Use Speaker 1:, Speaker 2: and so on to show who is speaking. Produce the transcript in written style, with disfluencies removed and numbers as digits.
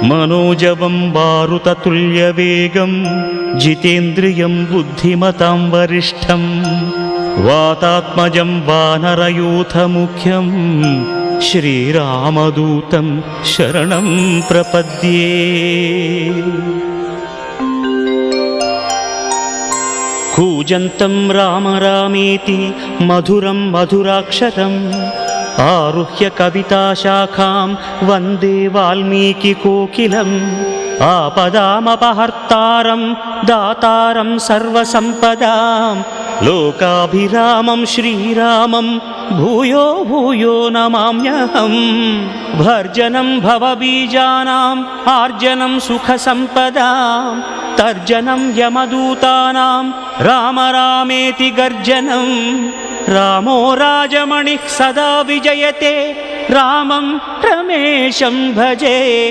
Speaker 1: मनोजवं मारुततुल्यवेगं जितेन्द्रियं बुद्धिमतां वरिष्ठं वातात्मजं वानरयूथमुख्यं श्रीरामदूतं शरणं प्रपद्ये। कूजन्तं राम रामेति मधुरं मधुराक्षरम् आरुह्य कविताशाखां वन्दे वाल्मीकिकोकिलम् आपदामपहर्तारं दातारं सर्वसम्पदां लोकाभिरामं श्रीरामं भूयो भूयो नमाम्यहम्। भर्जनं भवबीजानाम् आर्जनं सुखसम्पदां तर्जनं यमदूतानां राम रामेति गर्जनं। रामो राजमणिः सदा विजयते रामं रमेशं भजे।